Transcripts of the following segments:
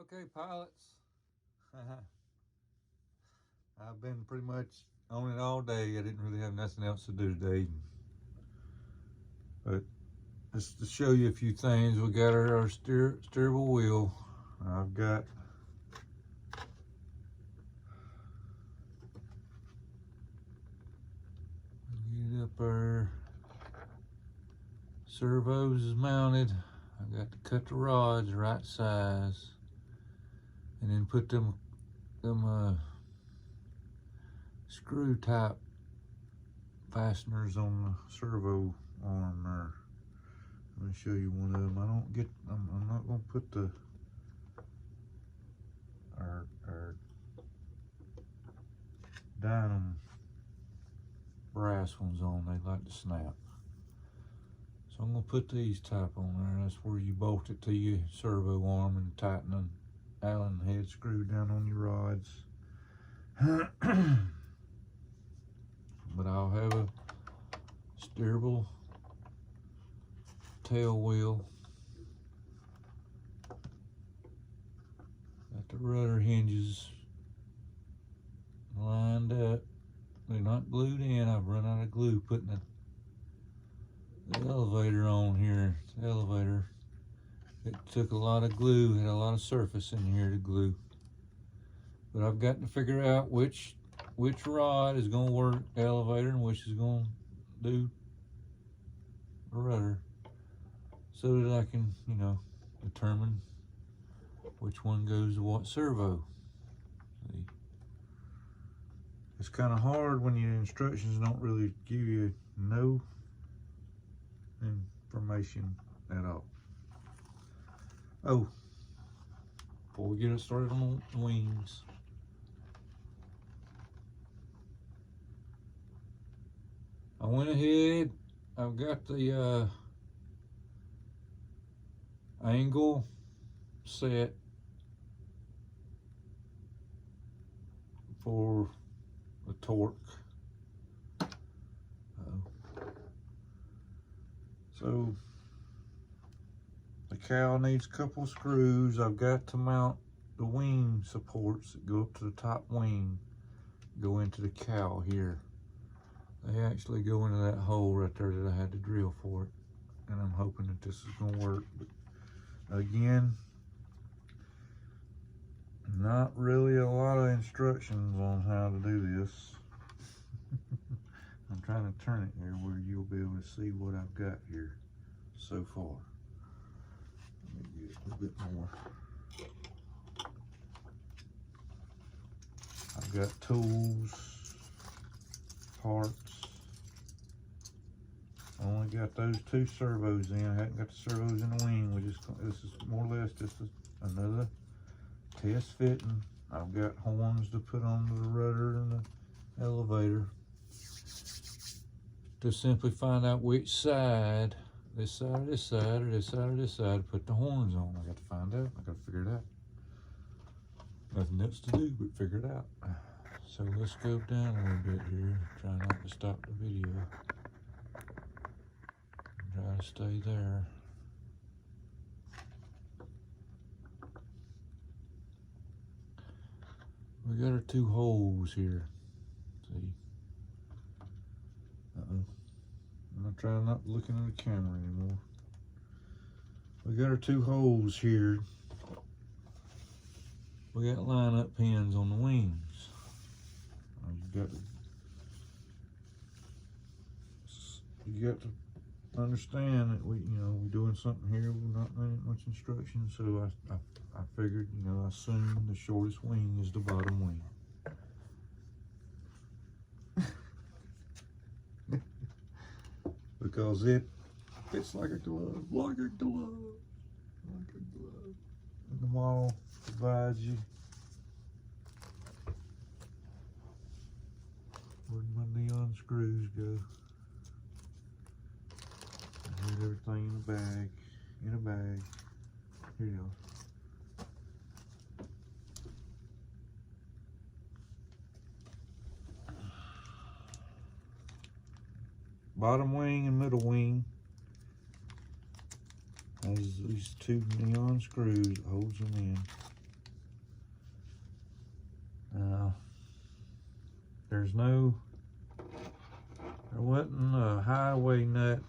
Okay, pilots. I've been pretty much on it all day. I didn't really have nothing else to do today. But just to show you a few things, we got our steerable wheel. I've got get it up there. Servos is mounted. I've got to cut the rods right size, and then put them screw type fasteners on the servo arm there. Let me show you one of them. I'm not gonna put the our Dynam brass ones on. They like to snap. So I'm gonna put these type on there. That's where you bolt it to your servo arm and tighten an Allen head screw down on your rods. But I'll have a steerable tail wheel. Got the rudder hinges lined up. They're not glued in. I've run out of glue putting the elevator on here. The elevator. It took a lot of glue, had a lot of surface in here to glue. But I've got to figure out which rod is going to work the elevator and which is going to do the rudder, so that I can, determine which one goes to what servo. See? It's kind of hard when your instructions don't really give you no information at all. Oh, before we get it started on the wings, I went ahead, I've got the angle set for the torque. So the cow needs a couple of screws. I've got to mount the wing supports that go up to the top wing, go into the cow here. They actually go into that hole right there that I had to drill for it. And I'm hoping that this is gonna work. But again, not really a lot of instructions on how to do this. I'm trying to turn it here where you'll be able to see what I've got here so far. Let me get a little bit more. I've got tools, parts. I only got those two servos in. I hadn't got the servos in the wing. This is more or less just another test fitting. I've got horns to put on the rudder and the elevator to simply find out which side, this side or this side, or this side or this side, to put the horns on. I got to find out. I got to figure it out. Nothing else to do but figure it out. So let's go down a little bit here. Try not to stop the video. Try to stay there. We got our two holes here. See? I'm gonna try not looking at the camera anymore. We got our two holes here. We got line-up pins on the wings. You got to understand that we're doing something here. We're not running much instruction, so I figured, I assume the shortest wing is the bottom wing. Because it fits like a glove, like a glove, like a glove. And the model provides you where my neon screws go. I had everything in a bag. Here you go. Bottom wing and middle wing has these two neon screws that holds them in. There wasn't a highway nut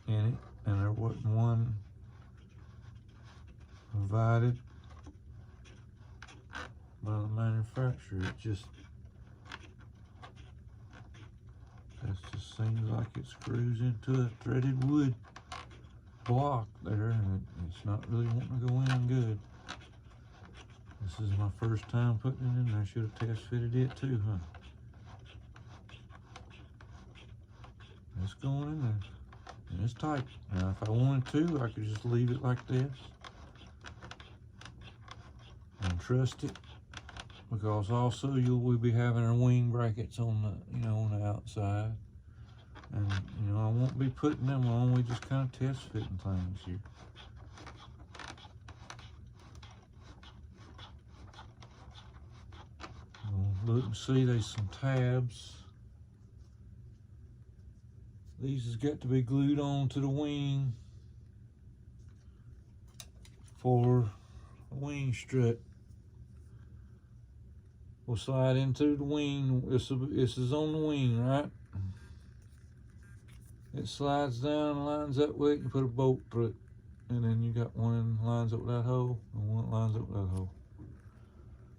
in it, and there wasn't one provided by the manufacturer. It just seems like it screws into a threaded wood block there, and it's not really wanting to go in good. This is my first time putting it in there. I should have test fitted it too, huh? It's going in there, and it's tight. Now, if I wanted to, I could just leave it like this and trust it, because also we'll be having our wing brackets on the, on the outside, and I won't be putting them on. We just kind of test fitting things here. Look and see, there's some tabs. These has got to be glued on to the wing for a wing strut. We'll slide into the wing. This is on the wing, right? It slides down, lines up with it, you put a bolt through it. And then you got one that lines up with that hole, and one that lines up with that hole.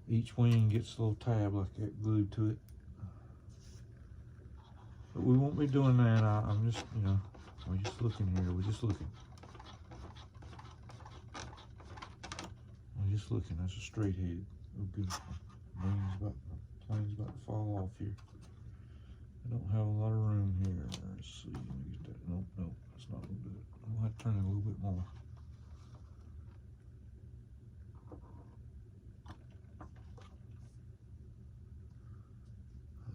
Each wing gets a little tab like that glued to it. But we won't be doing that. I'm just, we're just looking here. We're just looking. That's a straight head. Oh, good. Plane's about to fall off here. I don't have a lot of room here. Let's see. Let me get that. Nope, that's not gonna do it. I'm gonna have to turn it a little bit more.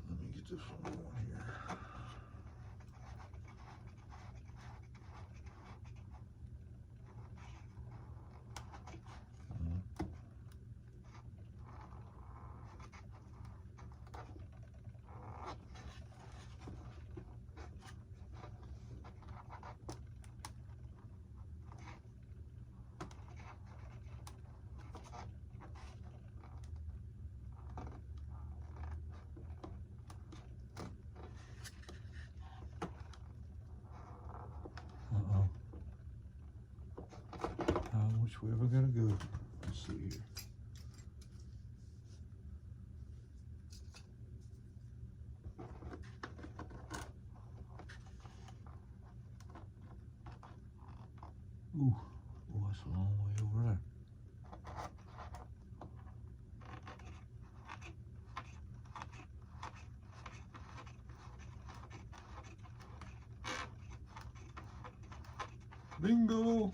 Let me get this one going here. Which way have I gotta go? Let's see here. Ooh, that's a long way over there. Bingo!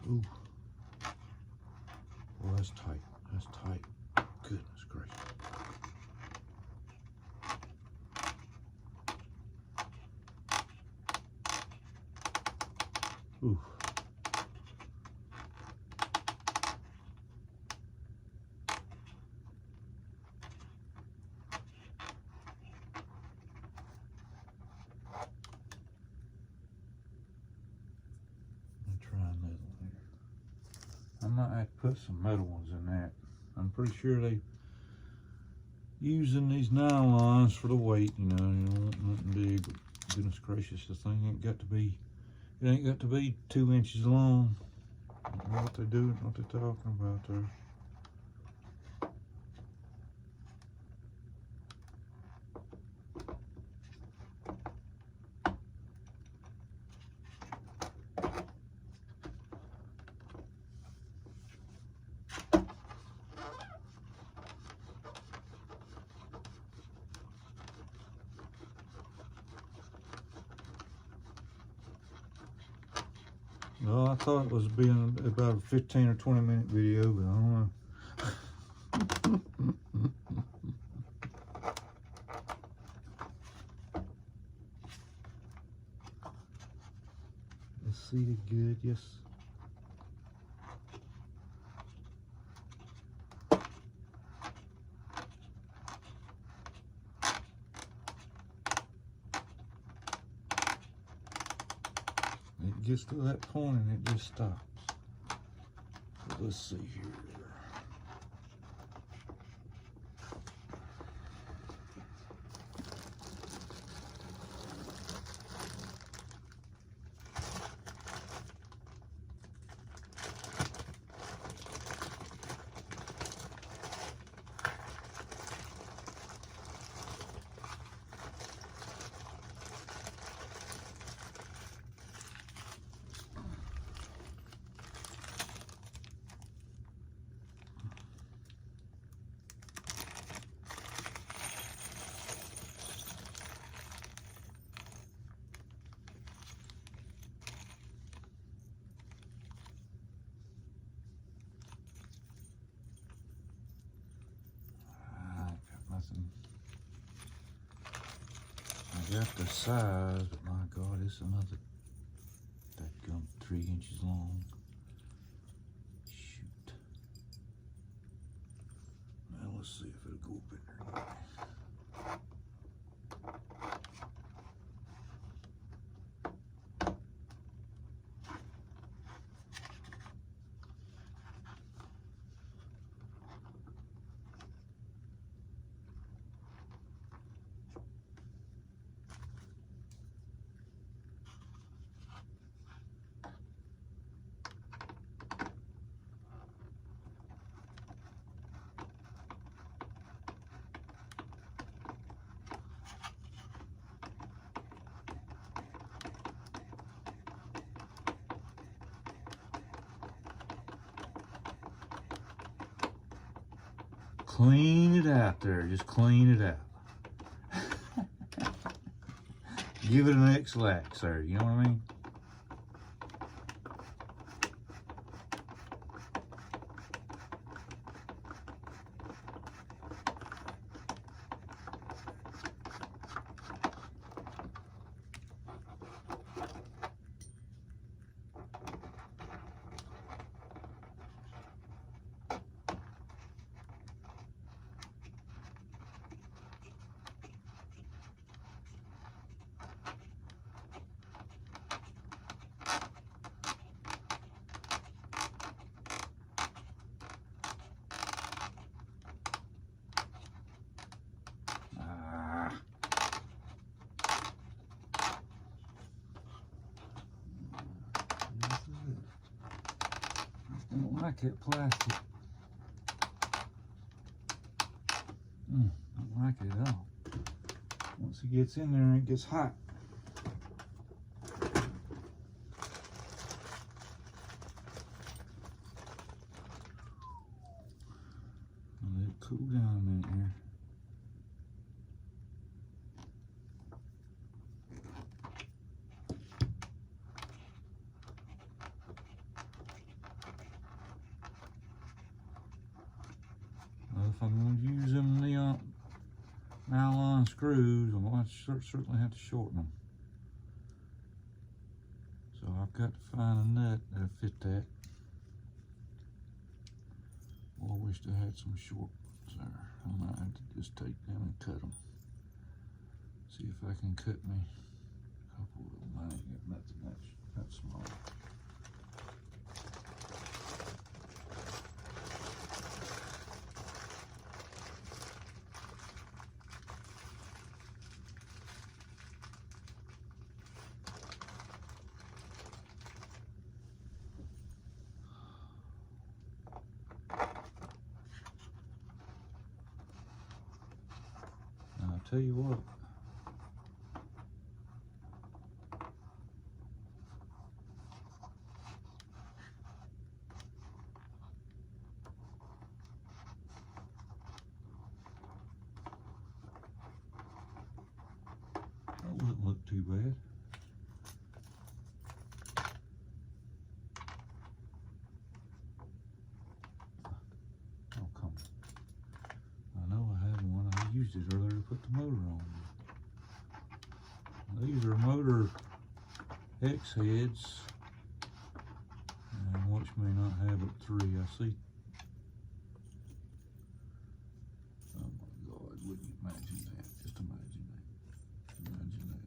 Ooh. Well, that's tight. That's tight. Goodness gracious. Ooh. I might have to put some metal ones in that. I'm pretty sure they using these nylons for the weight, you don't want nothing big, but goodness gracious, the thing ain't got to be 2 inches long. I don't know what they're doing, what they're talking about there. Well, I thought it was being about a 15 or 20 minute video, but I don't know. It's seated good, yes. gets to that point and it just stops. But let's see here. I got the size, but my God, it's another dadgum 3 inches long. Shoot. Now let's see if it'll go up in there. Clean it out there, just clean it out. Give it an X-lax there, you know what I mean? I don't like that plastic. Don't like it at all. Once it gets in there, it gets hot. Let it cool down a minute here. If I'm going to use them nylon screws, I'm going to certainly have to shorten them. So I've got to find a nut that'll fit that. Well, I wish I had some short ones there. I might have to just take them and cut them. See if I can cut me a couple of them. I ain't got nothing that small. I'll tell you what. That wouldn't look too bad. Oh, come on. I know I had one. I used it earlier to put the motor on. These are motor X heads. And which may not have but 3. I see. Oh my God, wouldn't you imagine that? Just imagine that. Imagine that.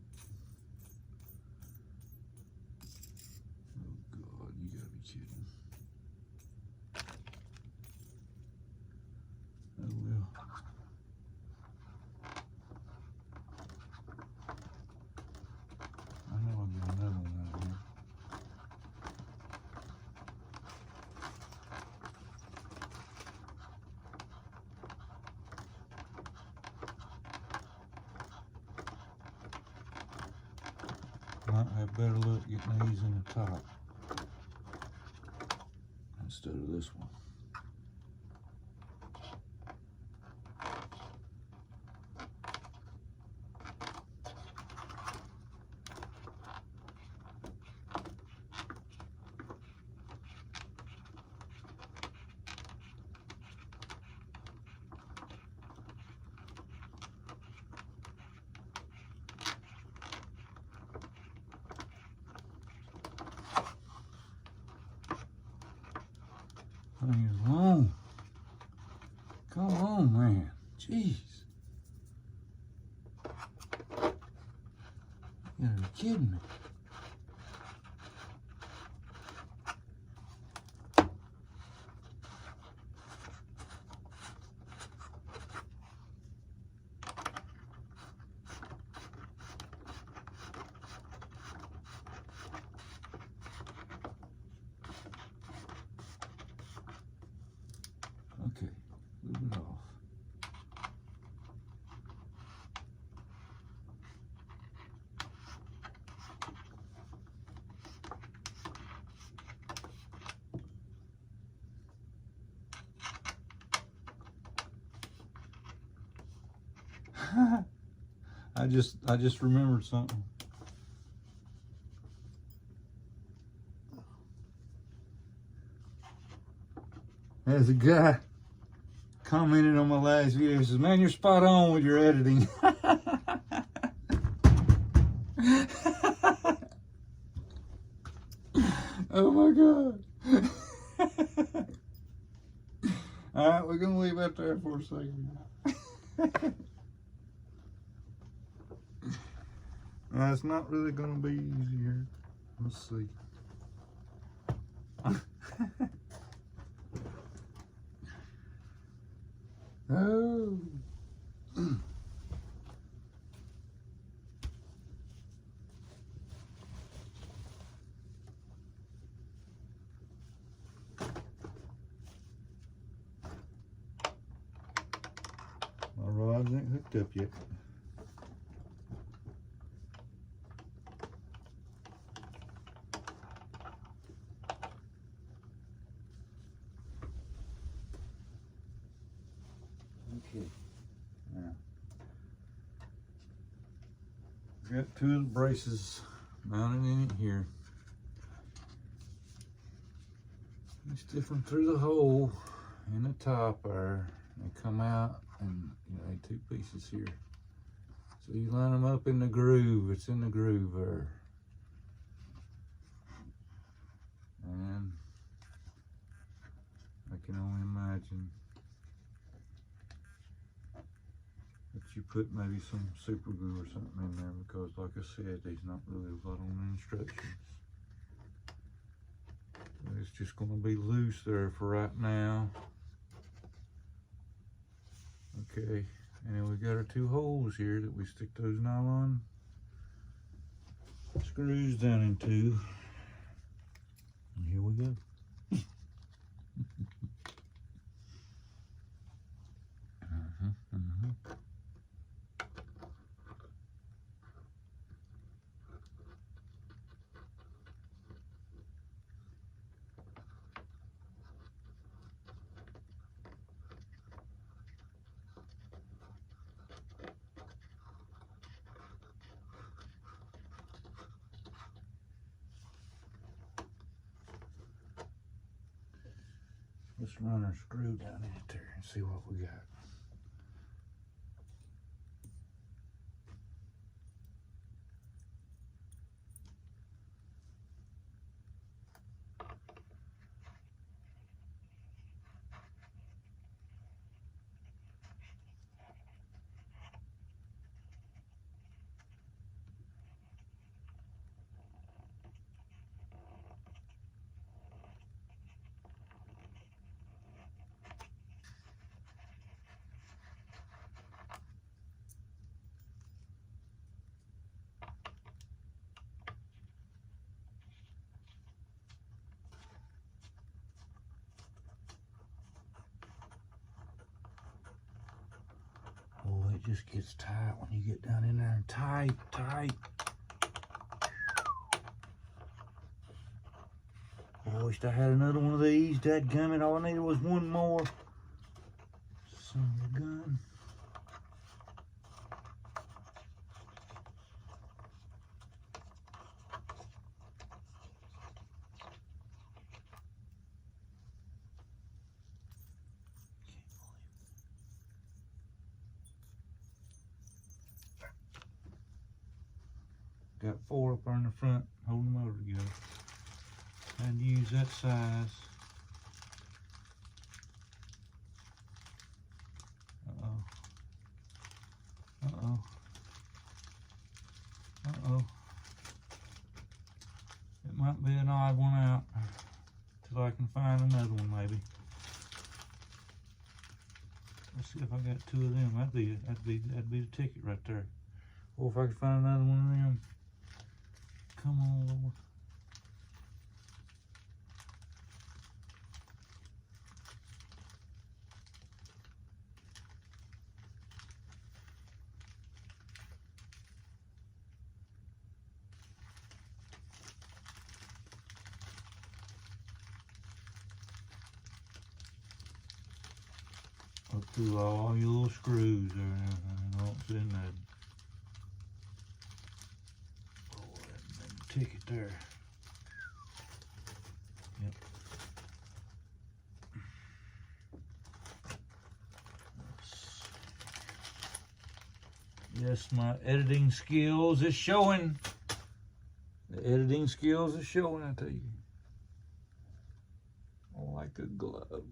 will. I know I'll get another one out of here. Might have better luck getting these in the top instead of this one. Thing is long. Come on, man. Jeez. You gotta be kidding me. Okay, move it off. I just remembered something. There's a guy commented on my last video. He says, "Man, you're spot on with your editing." Oh my God. All right, we're gonna leave that there for a second. Now, it's not really gonna be easy here. Let's see. Oh. My rods ain't hooked up yet. Okay. Now, got two of the braces mounted in it here. You stick them through the hole in the top there. They come out, and you know, two pieces here. So you line them up in the groove. It's in the groove there. And I can only imagine that you put maybe some super glue or something in there, because like I said, there's not really a lot on the instructions. But it's just going to be loose there for right now. Okay, and then we got our two holes here that we stick those nylon screws down into. And here we go. Let's run our screw down in it there and see what we got. it just gets tight when you get down in there and tight. I wished I had another one of these. Dadgummit, all I needed was one more. Son of a gun. Got 4 up there in the front, holding the motor together. And use that size. Uh-oh. It might be an odd one out till I can find another one maybe. Let's see if I got 2 of them. That'd be the ticket right there. Or if I could find another one of them. Come on, Lord. Up through all your little screws there and everything. I don't see nothing. Oh, that ticket there. Yep. Yes, my editing skills is showing. The editing skills is showing, I tell you. Like a glove.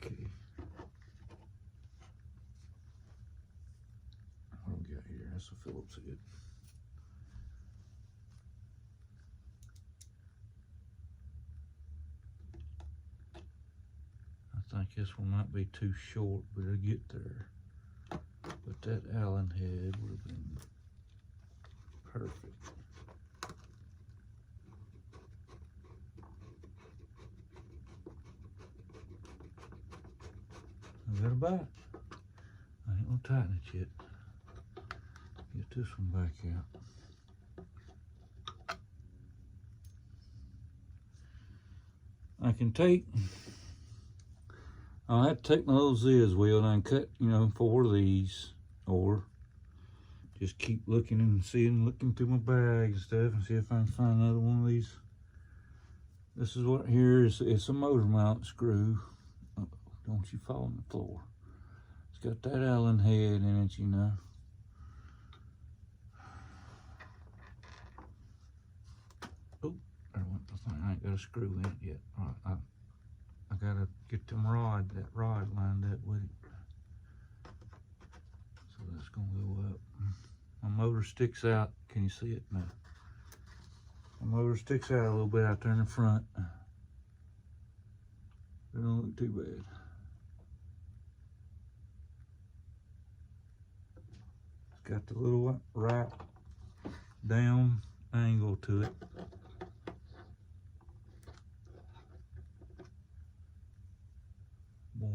Okay. What do we got here? That's a Phillips head. I think this one might be too short, but it'll get there. But that Allen head would have been perfect. I got a bite. I ain't gonna tighten it yet. Get this one back out. I can take, I'll have to take my little Ziz wheel and cut, 4 of these, or just keep looking and looking through my bag and stuff and see if I can find another one of these. This is what here is. It's a motor mount screw. Don't you fall on the floor. It's got that Allen head in it, Oh, there went the thing. I ain't got a screw in it yet. All right, I gotta get that rod lined up with it. So that's gonna go up. My motor sticks out. Can you see it now? My motor sticks out a little bit out there in the front. It don't look too bad. It's got the little right down angle to it. Boy,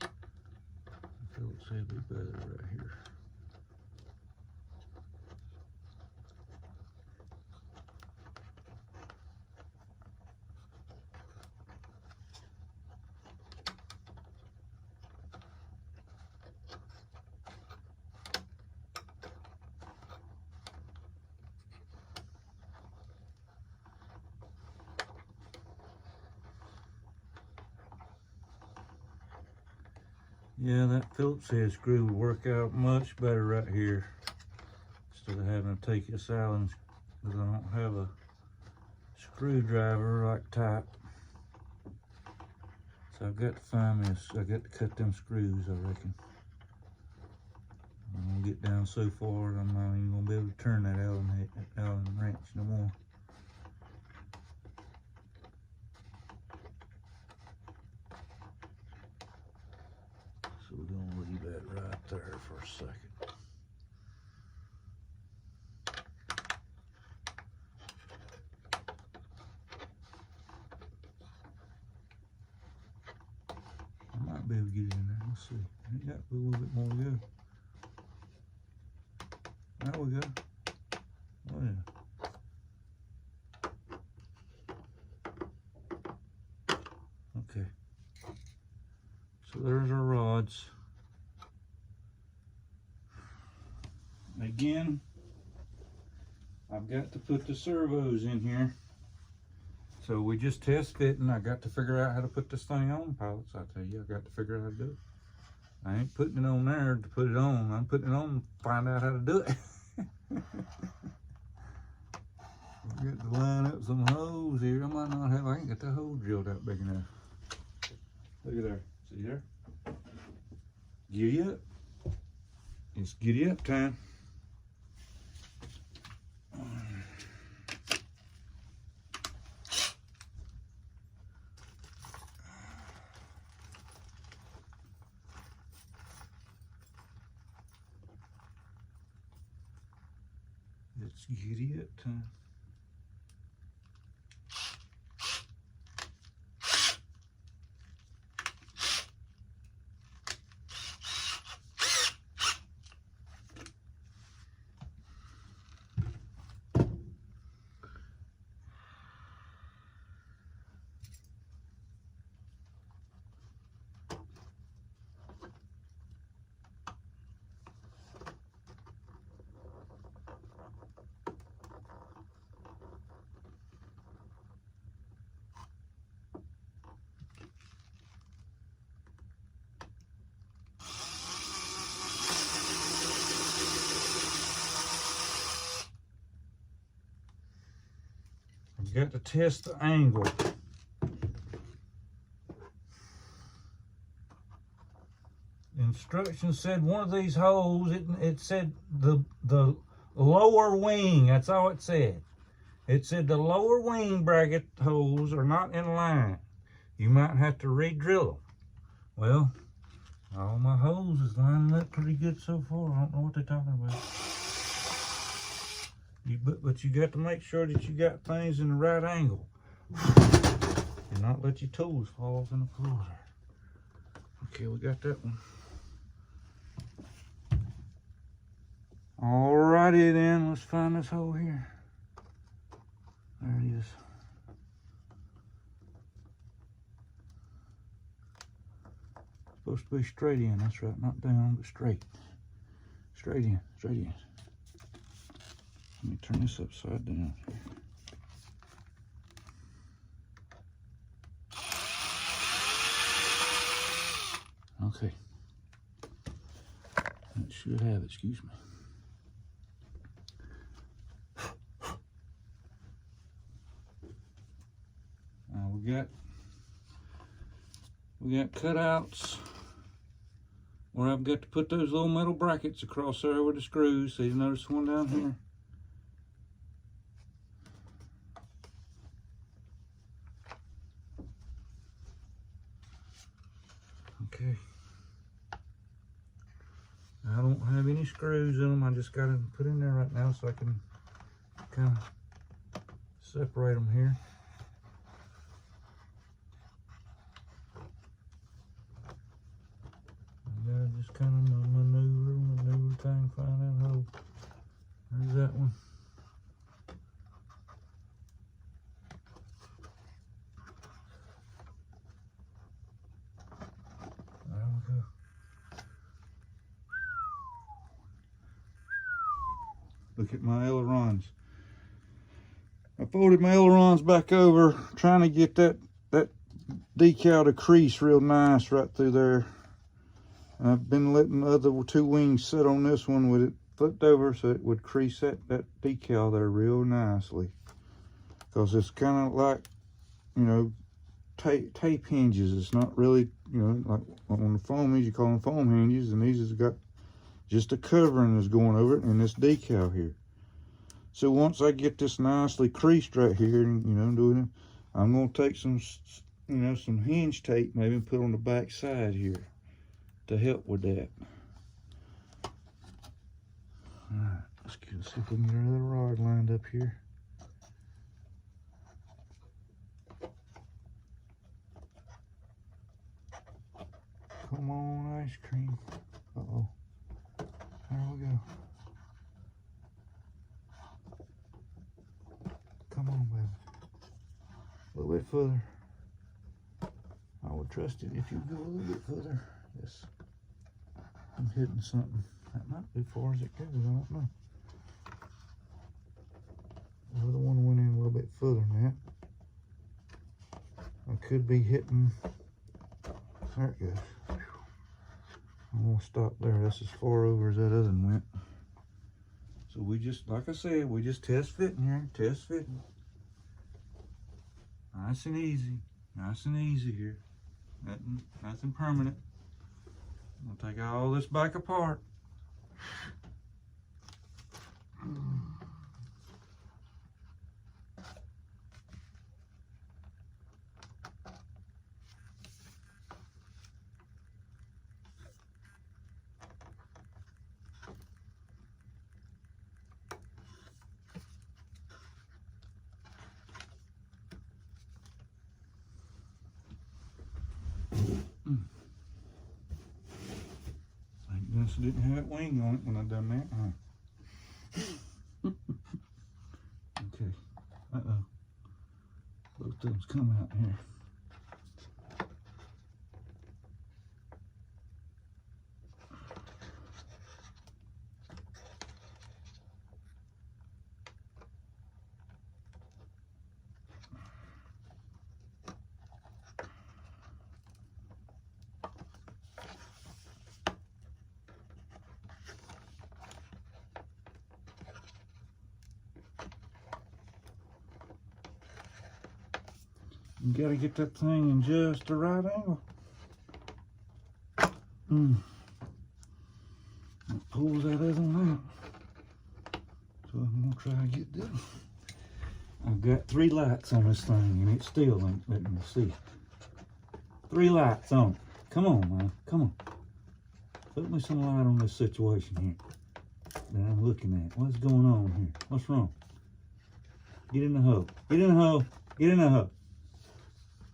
I feel it's heavy better right here. Yeah, that Phillips head screw would work out much better right here instead of having to take this Allen, because I don't have a screwdriver like type. So I've got to find this. I got to cut them screws, I reckon. I'm gonna get down so far I'm not even gonna be able to turn that Allen wrench no more. So we're gonna leave that right there for a second. I might be able to get it in there. Let's see. Yeah, a little bit more to go. There we go. Oh yeah. Okay. So there's our rods. Again, I've got to put the servos in here. So we just test fitting. I got to figure out how to put this thing on, pilots. I tell you, I got to figure out how to do it. I ain't putting it on there to put it on. I'm putting it on to find out how to do it. I've got to line up some holes here. I might not have, I ain't got the hole drilled out big enough. Look at there. See there? Giddy up. It's giddy up time. It's giddy up time. I've got to test the angle. The instructions said one of these holes, it said the lower wing, that's all it said. It said the lower wing bracket holes are not in line. You might have to re-drill them. Well, all my holes is lining up pretty good so far. I don't know what they're talking about. But you got to make sure that you got things in the right angle and not let your tools fall off in the floor. Okay, we got that one. Alrighty then, let's find this hole here. There it is. Supposed to be straight in, that's right, not down, but straight. Straight in, straight in. Let me turn this upside down. Okay. That should have it, excuse me. Now we got cutouts where I've got to put those little metal brackets across there with the screws. So you notice one down here. Okay. I don't have any screws in them. I just got them put in there right now so I can kind of separate them here. Just kind of maneuver thing, find that hole. There's that one. There we go. Look at my ailerons. I folded my ailerons back over, trying to get that decal to crease real nice right through there. I've been letting the other two wings sit on this one with it flipped over so it would crease that decal there real nicely. Because it's kind of like, you know, tape hinges. It's not really, you know, like on the foam hinges, you call them foam hinges, and these has got just a covering that's going over it and this decal here. So once I get this nicely creased right here, and you know, doing it, I'm going to take some, you know, some hinge tape maybe and put on the back side here to help with that. Alright, let's see if we can get our other rod lined up here. Come on, ice cream. Uh-oh. There we go. Come on, baby. A little bit further. I would trust it if you go a little bit further. Yes. I'm hitting something. That might be as far as it goes. I don't know. The other one went in a little bit further than that. I could be hitting. There it goes. I'm gonna stop there. That's as far over as that other one went. So we just, like I said, we just test fitting here. Test fitting. Nice and easy. Nice and easy here. Nothing permanent. I'm gonna take all this back apart. Thank goodness I didn't have that wing on it when I done that, huh? Okay. Uh-oh. Both of them's come out here. You gotta get that thing in just the right angle. It pulls that other one out. So I'm gonna try to get this. I've got 3 lights on this thing and it still ain't letting me see. 3 lights on. Come on, man. Come on. Put me some light on this situation here that I'm looking at. What's going on here? What's wrong? Get in the hole. Get in the hole. Get in the hole.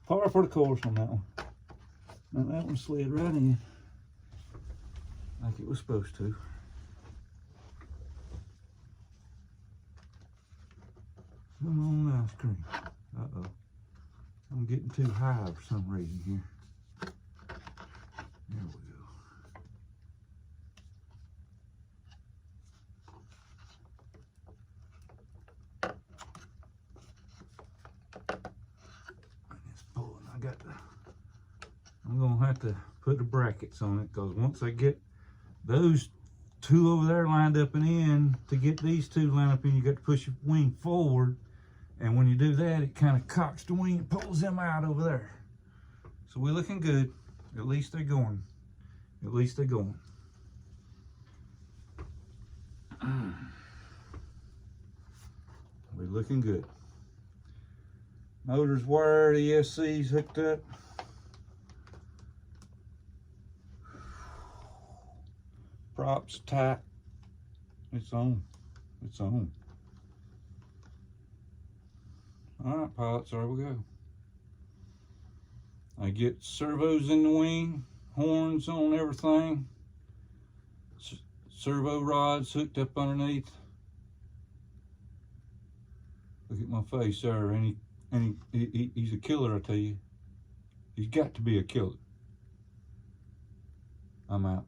Par for the course on that one. Now that one slid right in like it was supposed to. Come on, ice cream. Uh-oh. I'm getting too high for some reason here. There we go. I'm gonna have to put the brackets on it because once I get those 2 over there lined up and in, to get these 2 lined up in, you got to push your wing forward, and when you do that, it kind of cocks the wing and pulls them out over there. So we're looking good. At least they're going. At least they're going. We're looking good. Motor's wired, ESC's hooked up. Props tight. It's on. It's on. All right, pilots, there we go. I get servos in the wing, horns on everything, servo rods hooked up underneath. Look at my face there. He's a killer, I tell you. He's got to be a killer. I'm out.